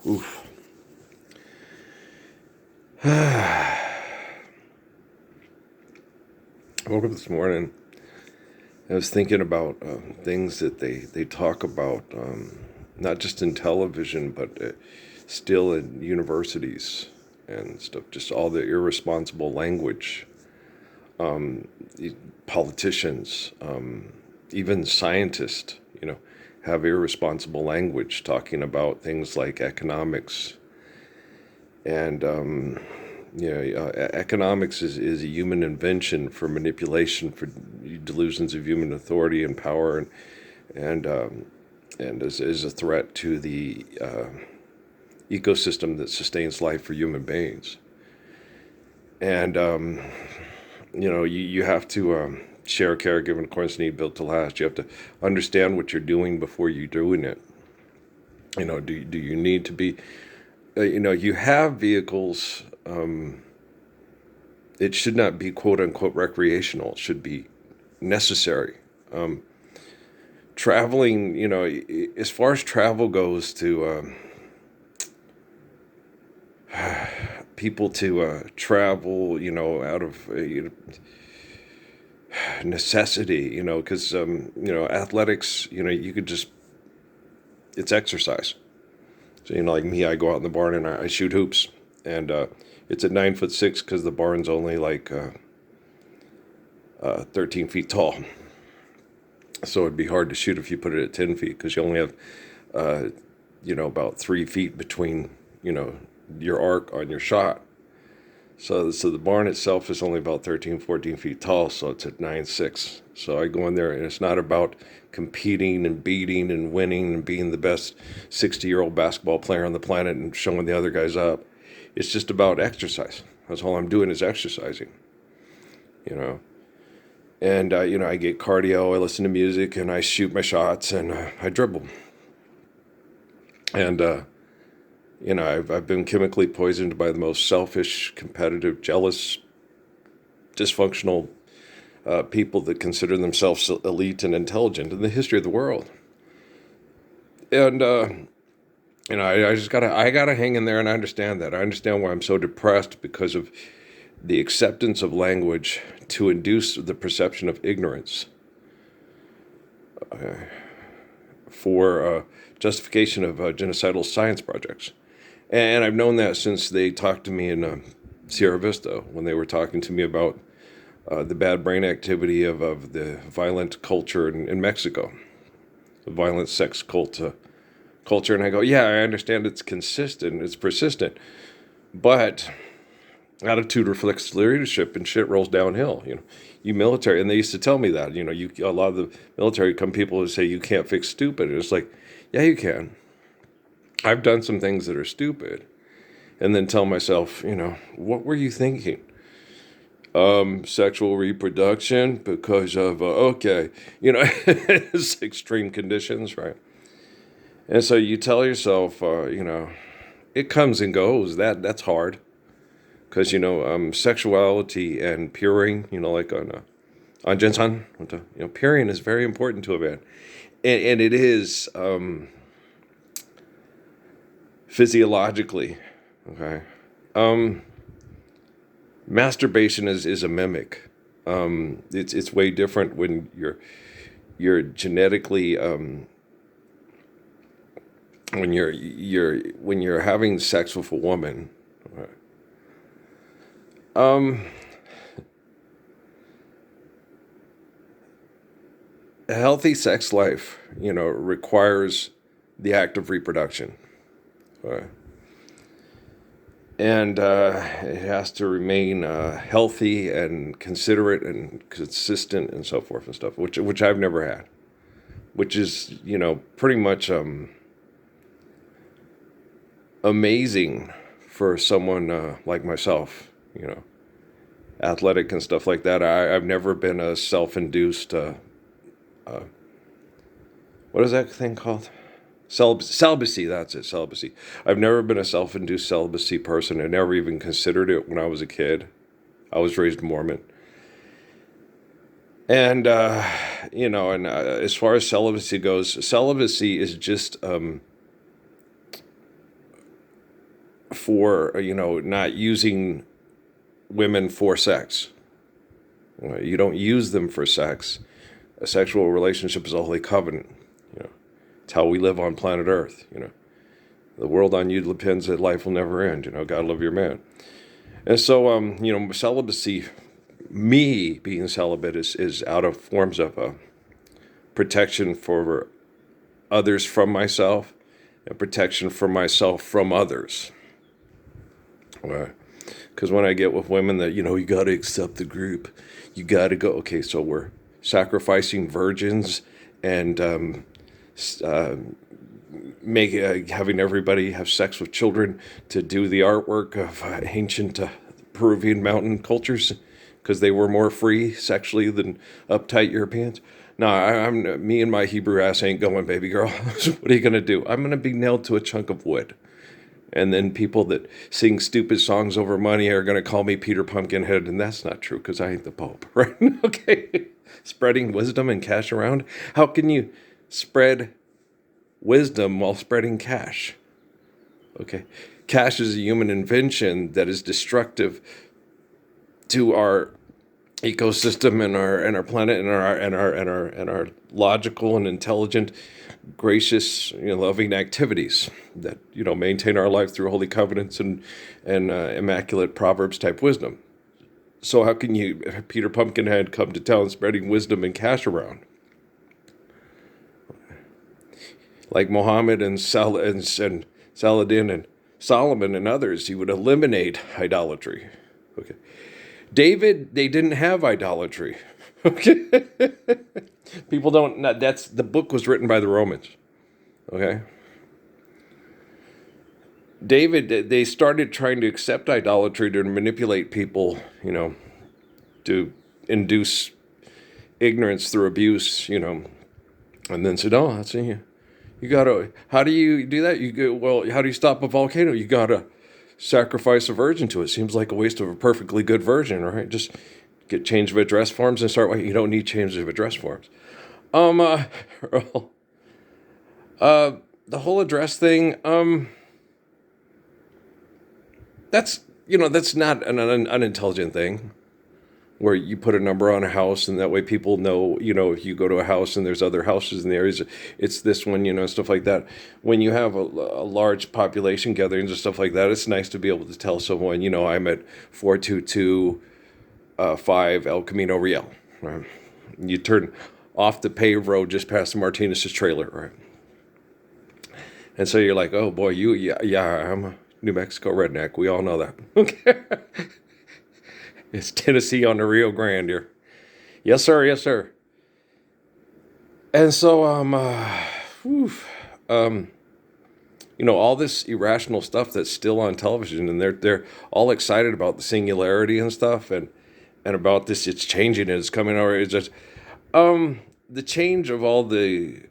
Oof. I woke up this morning. I was thinking about things that they talk about, not just in television, but still in universities and stuff. Just all the irresponsible language. Politicians, even scientists, have irresponsible language talking about things like economics. And economics is a human invention for manipulation, for delusions of human authority and power, and is a threat to the ecosystem that sustains life for human beings. And you have to share, care, give, and of course need, built to last. You have to understand what you're doing before you're doing it. Do you need to be? You have vehicles. It should not be quote unquote recreational. It should be necessary. Traveling, as far as travel goes, to people to travel, out of necessity, because athletics, you could just, it's exercise. So, like me, I go out in the barn and I shoot hoops, and it's at 9'6" because the barn's only like 13 feet tall. So it'd be hard to shoot if you put it at 10 feet because you only have, about 3 feet between, your arc on your shot. So the barn itself is only about 13, 14 feet tall, so it's at 9'6". So I go in there, and it's not about competing and beating and winning and being the best 60-year-old basketball player on the planet and showing the other guys up. It's just about exercise. That's all I'm doing is exercising, And, I get cardio, I listen to music, and I shoot my shots, and I dribble. And, I've been chemically poisoned by the most selfish, competitive, jealous, dysfunctional people that consider themselves elite and intelligent in the history of the world. And I gotta hang in there, and I understand that. I understand why I'm so depressed because of the acceptance of language to induce the perception of ignorance for justification of genocidal science projects. And I've known that since they talked to me in Sierra Vista, when they were talking to me about the bad brain activity of the violent culture in Mexico, the violent sex culture. And I go, yeah, I understand it's consistent, it's persistent, but attitude reflects leadership and shit rolls downhill. You military, and they used to tell me that, a lot of the military people would say you can't fix stupid. And it's like, yeah, you can. I've done some things that are stupid, and then tell myself, what were you thinking? Sexual reproduction because of, it's extreme conditions, right? And so you tell yourself, it comes and goes. That's hard. Because, sexuality and purring, like on Jensen, purring is very important to a man. And it is physiologically, okay? Masturbation is a mimic. It's way different when you're genetically when you're having sex with a woman. A healthy sex life, requires the act of reproduction. And it has to remain healthy and considerate and consistent and so forth and stuff, which I've never had, which is, pretty much amazing for someone like myself, athletic and stuff like that. I've never been a self-induced, what is that thing called? Celibacy, that's it, celibacy. I've never been a self-induced celibacy person. I never even considered it when I was a kid. I was raised Mormon. And, as far as celibacy goes, celibacy is just for, not using women for sex. You don't use them for sex. A sexual relationship is a holy covenant. It's how we live on planet Earth. The world on you depends that life will never end. God love your man. And so, celibacy, me being celibate is out of forms of protection for others from myself and protection for myself from others. Because when I get with women that, you got to accept the group, you got to go, okay, so we're sacrificing virgins and having everybody have sex with children to do the artwork of ancient Peruvian mountain cultures because they were more free sexually than uptight Europeans. No, me and my Hebrew ass ain't going, baby girl. What are you going to do? I'm going to be nailed to a chunk of wood. And then people that sing stupid songs over money are going to call me Peter Pumpkinhead, and that's not true because I ain't the Pope, right? Okay. Spreading wisdom and cash around. How can you spread wisdom while spreading cash? Okay. Cash is a human invention that is destructive to our ecosystem and our planet and our logical and intelligent, gracious, loving activities that maintain our life through holy covenants and immaculate proverbs type wisdom. So how can you, Peter Pumpkinhead, come to town spreading wisdom and cash around? Like Muhammad and Saladin and Solomon and others, he would eliminate idolatry. Okay. David, they didn't have idolatry. Okay. People don't, the book was written by the Romans. Okay. David, they started trying to accept idolatry to manipulate people, to induce ignorance through abuse, and then said, oh, that's you. You gotta, how do you do that? How do you stop a volcano? You gotta sacrifice a virgin to it. Seems like a waste of a perfectly good virgin, right? Just get change of address forms and start. You don't need change of address forms. The whole address thing. That's not an unintelligent thing. Where you put a number on a house and that way people know, if you go to a house and there's other houses in the areas, it's this one, stuff like that. When you have a large population gatherings and stuff like that, it's nice to be able to tell someone, I'm at 422 El Camino Real. Right? You turn off the paved road just past the Martinez's trailer, right? And so you're like, oh boy, I'm a New Mexico redneck. We all know that. Okay. It's Tennessee on the Rio Grande here. Yes, sir. Yes, sir. And so, all this irrational stuff that's still on television, and they're all excited about the singularity and stuff, and about this, it's changing and it's coming over. It's just, the change of all the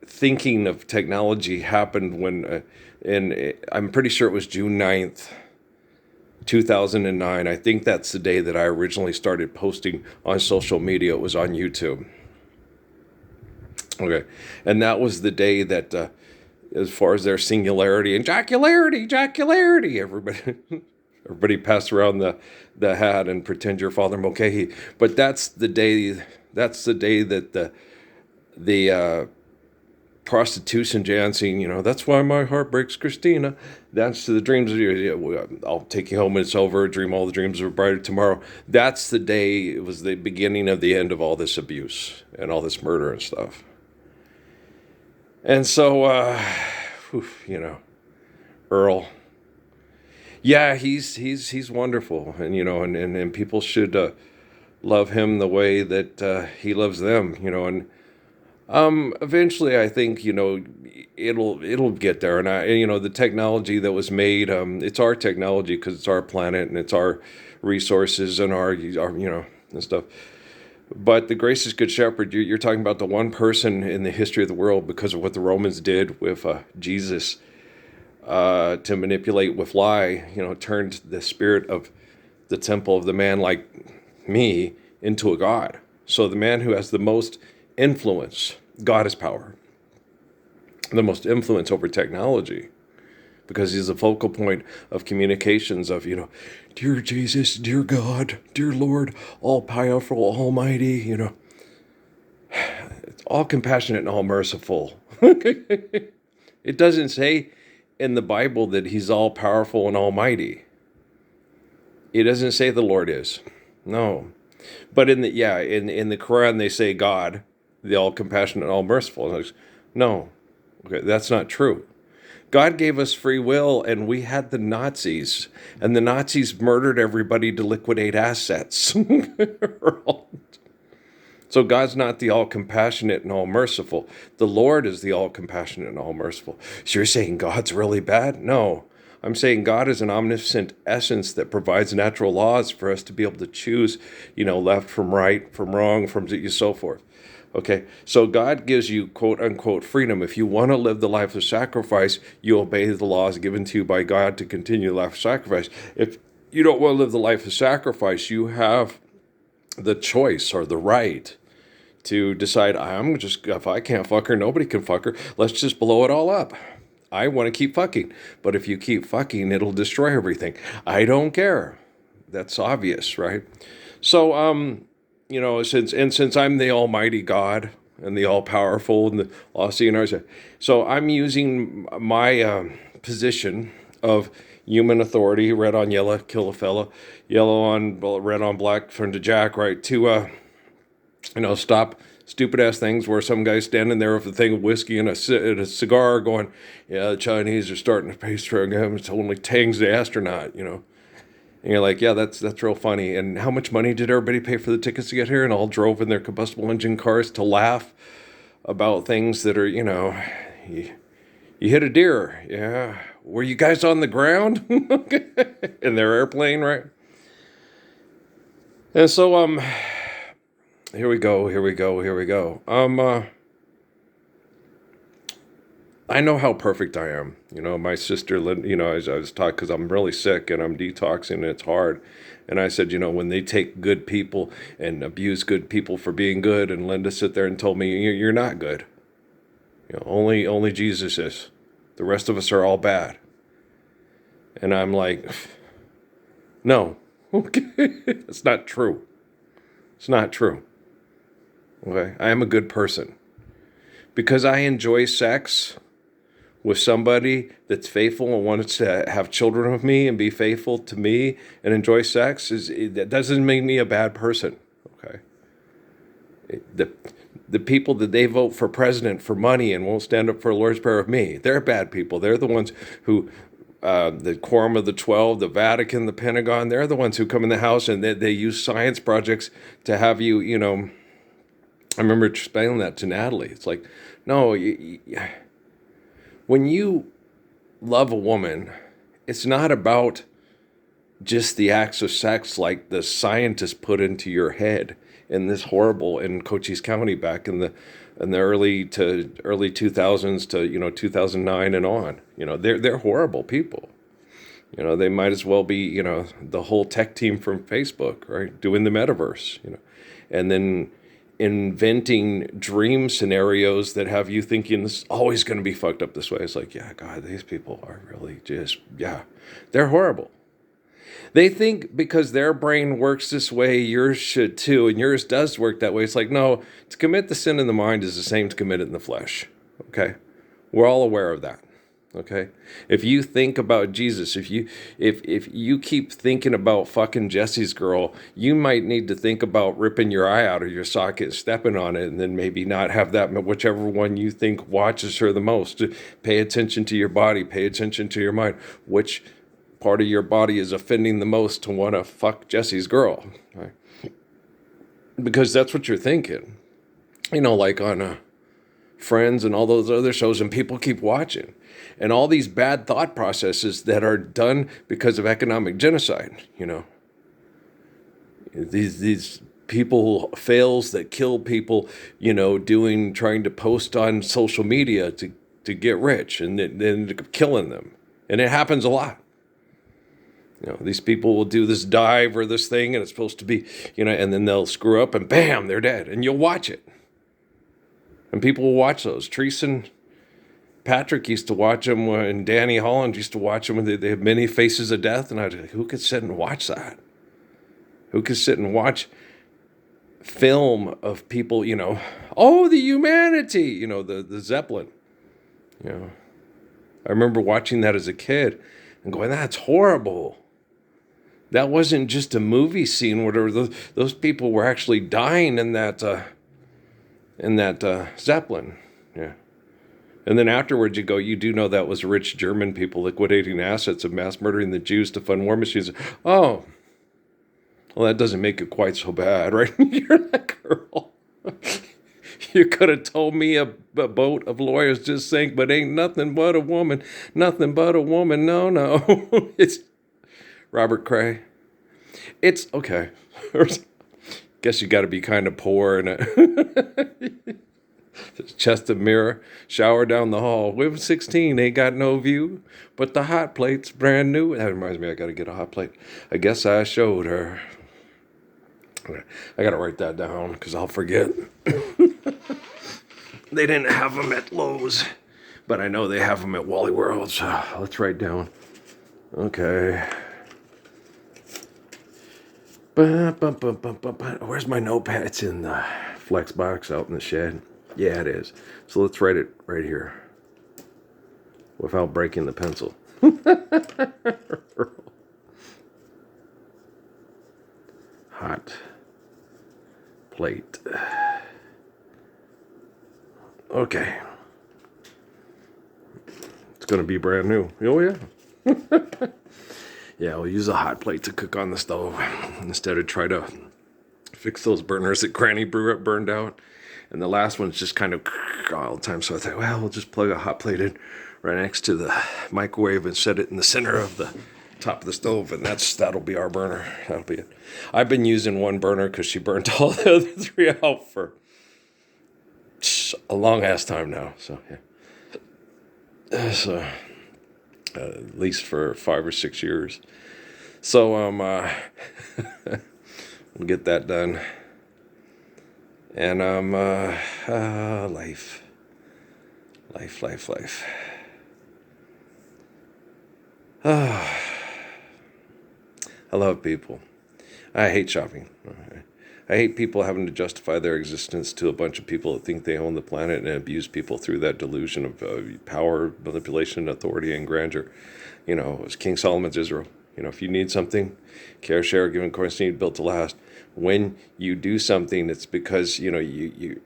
thinking of technology happened when, and I'm pretty sure it was June 9th. 2009. I think that's the day that I originally started posting on social media. It was on YouTube. Okay. And that was the day that, as far as their singularity and jocularity, everybody pass around the hat and pretend you're Father Mulcahy. But that's the day that the prostitution dancing, that's why my heart breaks, Christina. That's the dreams of you. I'll take you home when it's over. Dream all the dreams of a brighter tomorrow. That's the day. It was the beginning of the end of all this abuse and all this murder and stuff. And so, Earl. Yeah, he's wonderful, and and people should love him the way that he loves them, and. Eventually, I think it'll get there, and the technology that was made, it's our technology because it's our planet and it's our resources and our and stuff. But the gracious good shepherd, you're talking about the one person in the history of the world because of what the Romans did with Jesus to manipulate with lie, turned the spirit of the temple of the man like me into a god. So the man who has the most influence, God is power, the most influence over technology, because he's the focal point of communications of, dear Jesus, dear God, dear Lord, all powerful, almighty, it's all compassionate and all merciful. It doesn't say in the Bible that he's all powerful and almighty. It doesn't say the Lord is. No. But in the Quran they say God, the all compassionate and all merciful. No. Okay, that's not true. God gave us free will, and we had the Nazis, and the Nazis murdered everybody to liquidate assets. So God's not the all-compassionate and all-merciful. The Lord is the all-compassionate and all-merciful. So you're saying God's really bad? No. I'm saying God is an omniscient essence that provides natural laws for us to be able to choose, left from right, from wrong, from so forth. Okay, so God gives you quote-unquote freedom. If you want to live the life of sacrifice, you obey the laws given to you by God to continue the life of sacrifice. If you don't want to live the life of sacrifice, you have the choice or the right to decide, if I can't fuck her, nobody can fuck her. Let's just blow it all up. I want to keep fucking. But if you keep fucking, it'll destroy everything. I don't care. That's obvious, right? So, since I'm the Almighty God and the all-powerful and the all-seeing, so I'm using my position of human authority, red on yellow, kill a fella, yellow on red on black, turn to Jack, right, to stop stupid-ass things where some guy's standing there with a thing of whiskey and a cigar going, yeah, the Chinese are starting to pay for him. It's only Tang's the astronaut, And you're like, yeah, that's real funny. And how much money did everybody pay for the tickets to get here? And all drove in their combustible engine cars to laugh about things that are, you hit a deer. Yeah. Were you guys on the ground? In their airplane, right? And so, here we go. I know how perfect I am. My sister, I was taught, because I'm really sick and I'm detoxing and it's hard. And I said, when they take good people and abuse good people for being good, and Linda sit there and told me, you're not good. Only Jesus is. The rest of us are all bad. And I'm like, no, okay, it's not true. It's not true. Okay, I am a good person. Because I enjoy sex with somebody that's faithful and wants to have children with me and be faithful to me and enjoy sex, that doesn't make me a bad person. Okay, the people that they vote for president for money and won't stand up for the Lord's Prayer with me, they're bad people. They're the ones who, the Quorum of the 12, the Vatican, the Pentagon, they're the ones who come in the house and they use science projects to have you, I remember explaining that to Natalie. It's like, no, when you love a woman, it's not about just the acts of sex like the scientists put into your head in this horrible, in Cochise County back in the early 2000s to 2009 and on. They're horrible people. They might as well be the whole tech team from Facebook, right, doing the metaverse. And then inventing dream scenarios that have you thinking this is always going to be fucked up this way. It's like, yeah, God, these people are really just, yeah, they're horrible. They think because their brain works this way, yours should too, and yours does work that way. It's like, no, to commit the sin in the mind is the same to commit it in the flesh, okay? We're all aware of that. Okay, if you think about Jesus, if you keep thinking about fucking Jesse's girl, you might need to think about ripping your eye out of your socket, stepping on it, and then maybe not have that, whichever one you think watches her the most. Pay attention to your body, pay attention to your mind. Which part of your body is offending the most to want to fuck Jesse's girl? Right? Because that's what you're thinking. Like on Friends and all those other shows, and people keep watching. And all these bad thought processes that are done because of economic genocide, These people fails that kill people, trying to post on social media to get rich and then killing them. And it happens a lot. These people will do this dive or this thing and it's supposed to be, and then they'll screw up and bam, they're dead. And you'll watch it. And people will watch those. Treason Patrick used to watch them, and Danny Holland used to watch them, and they had Many Faces of Death, and I was like, who could sit and watch that? Who could sit and watch film of people, oh, the humanity, the Zeppelin, I remember watching that as a kid and going, that's horrible. That wasn't just a movie scene where those people were actually dying in that Zeppelin. Yeah. And then afterwards you go, you do know that was rich German people liquidating assets and mass murdering the Jews to fund war machines. Oh, well, that doesn't make it quite so bad, right? You're that girl. You could have told me a boat of lawyers just sank, but ain't nothing but a woman. Nothing but a woman. No, no. It's Robert Cray. It's okay. Guess you got to be kind of poor and chest of mirror, shower down the hall. With 16, ain't got no view, but the hot plate's brand new. That reminds me, I got to get a hot plate. I guess I showed her. I got to write that down because I'll forget. They didn't have them at Lowe's, but I know they have them at Wally World, so let's write down. Okay. Where's my notepad? It's in the flex box out in the shed. Yeah, it is. So let's write it right here without breaking the pencil. Hot plate. Okay. It's going to be brand new. Oh, yeah. Yeah, we'll use a hot plate to cook on the stove instead of try to fix those burners that Granny burned out. And the last one's just kind of all the time. So I thought, well, we'll just plug a hot plate in right next to the microwave and set it in the center of the top of the stove. And that'll be our burner. That'll be it. I've been using one burner because she burnt all the other three out for a long ass time now. So, yeah. So, at least for 5 or 6 years. So, we'll get that done. And life. I love people. I hate shopping. I hate people having to justify their existence to a bunch of people that think they own the planet and abuse people through that delusion of power, manipulation, authority, and grandeur. It's King Solomon's Israel. If you need something, care, share, give, and course need, built to last. When you do something, it's because, it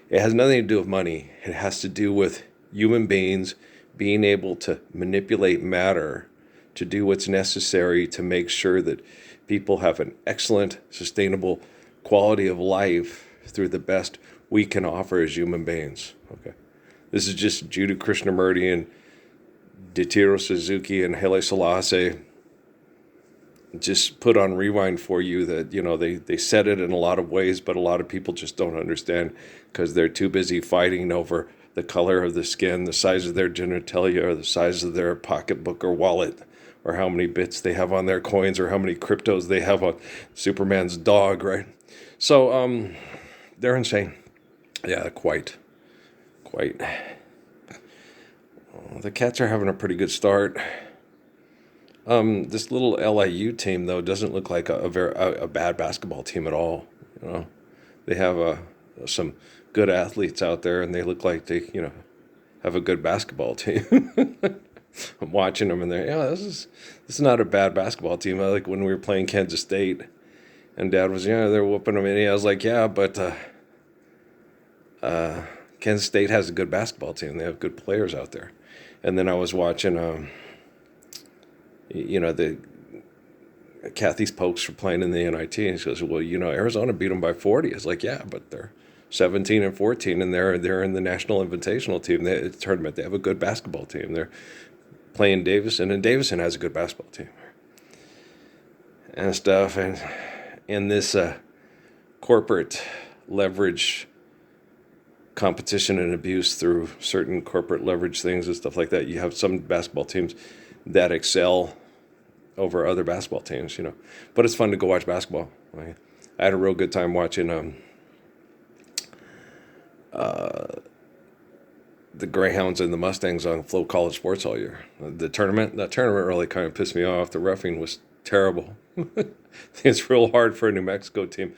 has nothing to do with money. It has to do with human beings being able to manipulate matter to do what's necessary to make sure that people have an excellent, sustainable quality of life through the best we can offer as human beings. Okay, this is just Judah Krishnamurti and Ditiro Suzuki and Haile Selassie just put on rewind for you that, they said it in a lot of ways, but a lot of people just don't understand because they're too busy fighting over the color of the skin, the size of their genitalia, or the size of their pocketbook or wallet, or how many bits they have on their coins, or how many cryptos they have on Superman's dog, right? So, they're insane. Yeah, quite. The Cats are having a pretty good start. This little LIU team, though, doesn't look like a bad basketball team at all. They have some good athletes out there, and they look like they, have a good basketball team. I'm watching them, and this is not a bad basketball team. I like when we were playing Kansas State, and Dad was, they're whooping them, and I was like, yeah, but Kansas State has a good basketball team. They have good players out there. And then I was watching, the Kathy's Pokes were playing in the NIT, and she goes, well, Arizona beat them by 40. I was like, yeah, but they're 17-14, and they're in the National Invitational team. Tournament. They have a good basketball team. They're playing Davison, and Davison has a good basketball team and stuff. And in this corporate leverage competition and abuse through certain corporate leverage things and stuff like that, you have some basketball teams that excel over other basketball teams, But it's fun to go watch basketball. I had a real good time watching the Greyhounds and the Mustangs on Flow College Sports all year. That tournament really kind of pissed me off. The reffing was terrible. It's real hard for a New Mexico team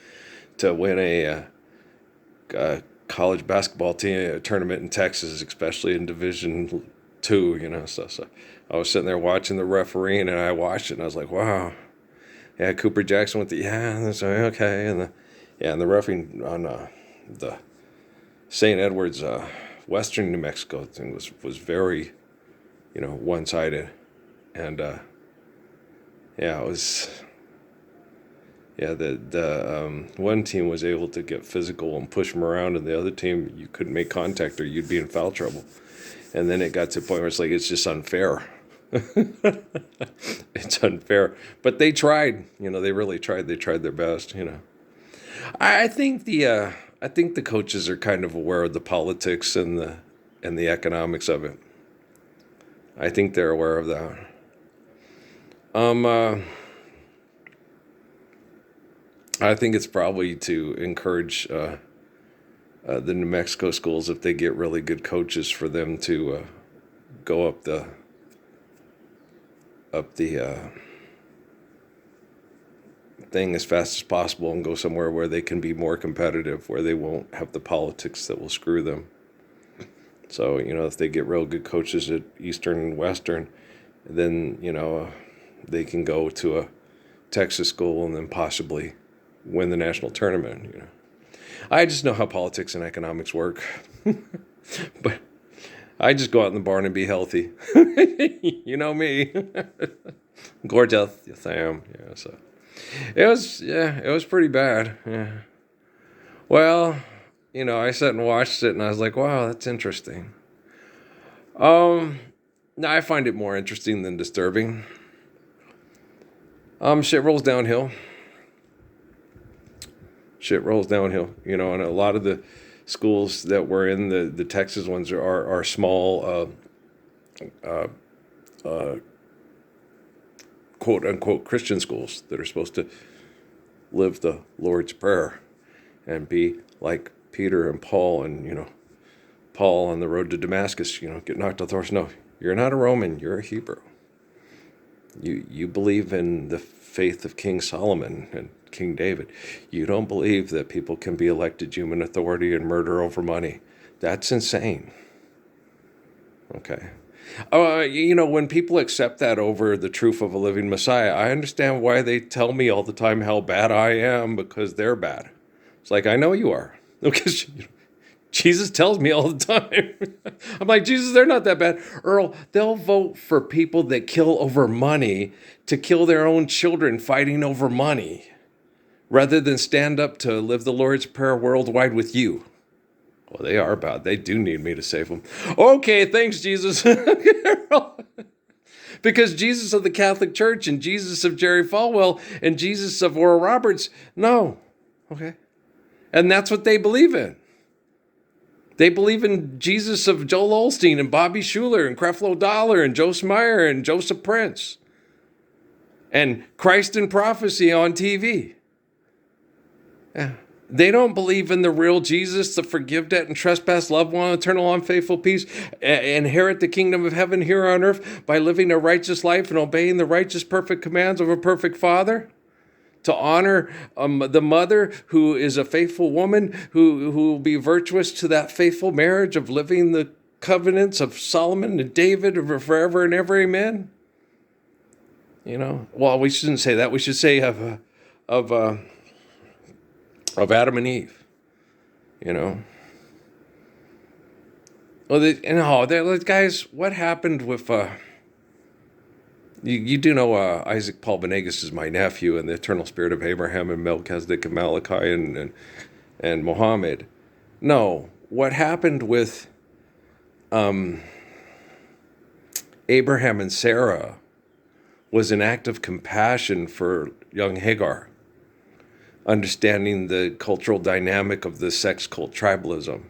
to win a college basketball team tournament in Texas, especially in Division II. So I was sitting there watching the refereeing, and I watched it, and I was like, wow. Yeah, Cooper Jackson went that's okay, and the reffing on the St. Edwards Western New Mexico thing was very, one-sided, and it was. Yeah, the one team was able to get physical and push them around, and the other team, you couldn't make contact or you'd be in foul trouble. And then it got to a point where it's like, it's just unfair. It's unfair. But they tried, they really tried. They tried their best, I think the coaches are kind of aware of the politics and the economics of it. I think they're aware of that. I think it's probably to encourage the New Mexico schools, if they get really good coaches, for them to go up the thing as fast as possible and go somewhere where they can be more competitive, where they won't have the politics that will screw them. So, if they get real good coaches at Eastern and Western, then, they can go to a Texas school and then possibly win the national tournament. I just know how politics and economics work. But I just go out in the barn and be healthy. You know me. Gorgeous, yes I am. Yeah, so it was pretty bad. Yeah. Well, I sat and watched it, and I was like, wow, that's interesting. Now I find it more interesting than disturbing. Shit rolls downhill. And a lot of the schools that were in the Texas ones are small, quote unquote Christian schools that are supposed to live the Lord's Prayer and be like Peter and Paul, and Paul on the road to Damascus, get knocked off the horse. No, you're not a Roman, you're a Hebrew. You believe in the faith of King Solomon and King David. You don't believe that people can be elected human authority and murder over money. That's insane. Okay. When people accept that over the truth of a living Messiah, I understand why they tell me all the time how bad I am, because they're bad. It's like, I know you are. Because Jesus tells me all the time. I'm like, Jesus, they're not that bad. Earl, they'll vote for people that kill over money to kill their own children fighting over money, rather than stand up to live the Lord's Prayer worldwide with you. Well, they are bad. They do need me to save them. Okay, thanks, Jesus. Because Jesus of the Catholic Church and Jesus of Jerry Falwell and Jesus of Oral Roberts, no. Okay. And that's what they believe in. They believe in Jesus of Joel Osteen and Bobby Schuller and Creflo Dollar and Joe Smyer and Joseph Prince and Christ in Prophecy on TV. Yeah. They don't believe in the real Jesus, the forgive debt and trespass, love one, eternal unfaithful peace, inherit the kingdom of heaven here on earth by living a righteous life and obeying the righteous perfect commands of a perfect Father. To honor the mother who is a faithful woman, who will be virtuous to that faithful marriage of living the covenants of Solomon and David forever and ever, amen. Well, we shouldn't say that. We should say of Adam and Eve. Well, guys, what happened with You do know Isaac Paul Benegas is my nephew, and the eternal spirit of Abraham and Melchizedek and Malachi and Muhammad. No, what happened with Abraham and Sarah was an act of compassion for young Hagar, understanding the cultural dynamic of the sex cult tribalism.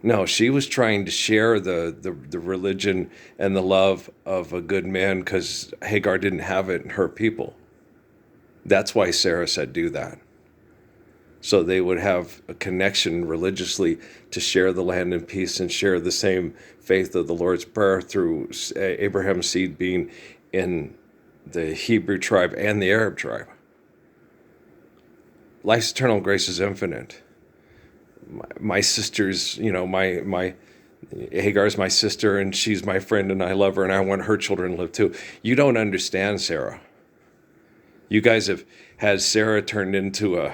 No, she was trying to share the religion and the love of a good man, because Hagar didn't have it in her people. That's why Sarah said do that. so they would have a connection religiously to share the land in peace and share the same faith of the Lord's Prayer through Abraham's seed being in the Hebrew tribe and the Arab tribe. Life's eternal grace is infinite. My sister's, my Hagar's my sister, and she's my friend, and I love her, and I want her children to live too. You don't understand Sarah. You guys have had Sarah turned into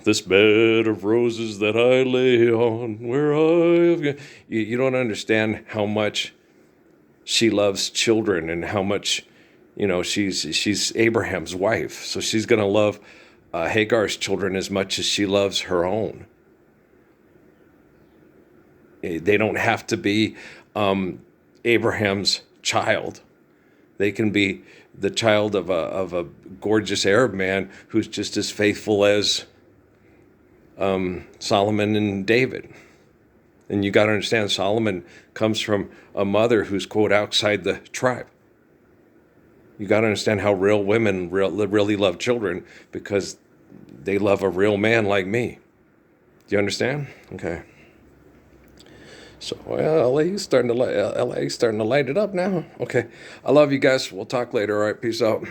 this bed of roses that I lay on, where you don't understand how much she loves children and how much, she's Abraham's wife. So she's going to love Hagar's children as much as she loves her own. They don't have to be Abraham's child. They can be the child of a gorgeous Arab man who's just as faithful as Solomon and David. And you got to understand, Solomon comes from a mother who's, quote, outside the tribe. You got to understand how real women really love children, because they love a real man like me. Do you understand? Okay. So, well, LA's starting to light it up now. Okay. I love you guys. We'll talk later. All right. Peace out.